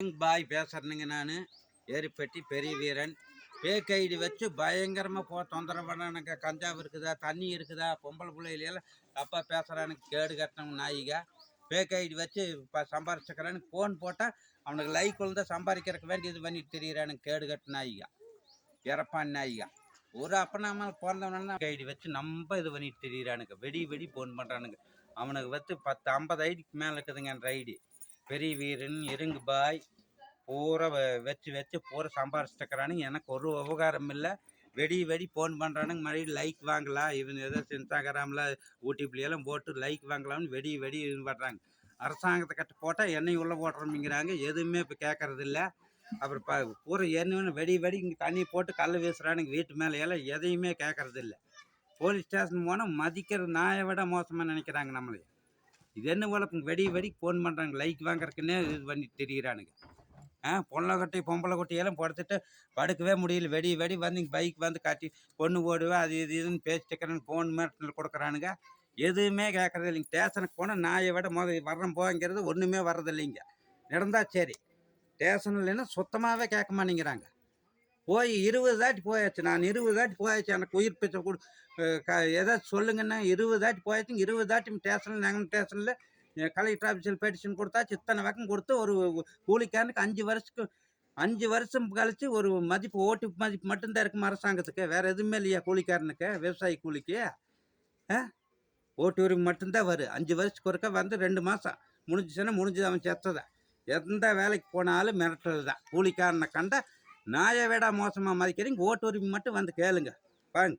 பாய் பேசுறேனுங்க. நான் ஏரிப்பட்டி பெரிய வீரன். பேக் ஐடி வச்சு பயங்கரமாக தொந்தரவு பண்ணானுங்க. கஞ்சாவு இருக்குதா, தண்ணி இருக்குதா, பொம்பளை பிள்ளைகளெல்லாம் தப்பாக பேசுகிறானுங்க. கேடு கட்டணும் நாயிக. பேக் ஐடி வச்சு இப்போ சம்பாரிச்சுக்கிறானு ஃபோன் போட்டால் அவனுக்கு லைக் விழுந்தா சம்பாதிக்கிறதுக்கு வேண்டி இது பண்ணிட்டு தெரியிறானுங்க. கேடு கட்ட நாயிக, இறப்பான் நாயிக. ஒரு அப்பனாமல் பிறந்தவனா ஐடி வச்சு நம்ம இது பண்ணிட்டு தெரியிறானுங்க. வெடி ஃபோன் பண்ணுறானுங்க. அவனுக்கு வச்சு 10-50 ஐடிக்கு மேலே இருக்குதுங்க என் ஐடி. பெரிய வீரன், இருங்கு பாய் பூரா வச்சு பூரா சம்பாரிச்சுட்டுக்கிறானுங்க. எனக்கு ஒரு உபகாரம் இல்லை. வெடி ஃபோன் பண்ணுறானுங்க. மறுபடியும் லைக் வாங்கலாம், இவன் ஏதோ இன்ஸ்டாகிராமில் யூடியூப்லையெல்லாம் போட்டு லைக் வாங்கலாம்னு வெடி இது பண்ணுறாங்க. அரசாங்கத்தை கட்டு போட்டால் என்னையும் உள்ளே போடுறோம்ங்கிறாங்க. எதுவுமே இப்போ கேட்கறது இல்லை. அப்புறம் பூரா என்ன வெடி இங்கே தண்ணி போட்டு கல் வீசுகிறானுங்க. வீட்டு மேலே எல்லாம் எதையுமே கேட்கறது இல்லை. போலீஸ் ஸ்டேஷன் போனால் மதிக்கிற நாயை விட மோசமாக நினைக்கிறாங்க நம்மளே. இது என்ன போல வெடி ஃபோன் பண்ணுறாங்க. லைக் வாங்குறதுக்குன்னே இது பண்ணி தெரிகிறானுங்க. பொம்பளை கொட்டையெல்லாம் படுத்துட்டு படுக்கவே முடியல. வெடி வந்து இங்கே பைக் வந்து காட்டி பொண்ணு ஓடுவேன் அது இதுன்னு பேசிட்டுக்கிறேன்னு ஃபோன் மேட்டில் கொடுக்குறானுங்க. எதுவுமே கேட்குறது இல்லைங்க. ஸ்டேஷனுக்கு போனால் நாயை விட வர்றோம் போங்கிறது ஒன்றுமே வர்றதில்லைங்க. நடந்தால் சரி, ஸ்டேஷன் இல்லைன்னா சுத்தமாகவே கேட்க மாட்டேங்கிறாங்க. போய் 20 தாட்டி போயாச்சு. நான் 20 தாட்டி போயாச்சு. எனக்கு உயிர் பிச்சை கொடு ஏதாச்சும் சொல்லுங்கன்னா 20 தாட்டி போயாச்சுங்க. 20 தாட்டி ஸ்டேஷனில் நாங்கள் ஸ்டேஷனில் கலெக்டர் ஆஃபீஸில் பெட்டிஷன் கொடுத்தாச்சு. இத்தனை வக்கம் கொடுத்து ஒரு கூலிக்காரனுக்கு 5 வருஷம் கழிச்சு ஒரு மதிப்பு ஓட்டு மதிப்பு மட்டும்தான் இருக்கும் அரசாங்கத்துக்கு. வேறு எதுவுமே இல்லையா கூலிக்காரனுக்கு, விவசாய கூலிக்கு? ஓட்டு உரிமை மட்டும்தான் வரும். 5 வருஷத்துக்கு ஒருக்கா வந்து 2 மாதம் முடிஞ்சிச்சுன்னா முடிஞ்சது, அவன் செத்ததை. எந்த வேலைக்கு போனாலும் மிரட்டல் தான். கூலிக்காரனை கண்டா நாயை விட மோசமாக மதிக்கிறீங்க. ஓட்டு உரிமை மட்டும் வந்து கேளுங்க பாருங்க.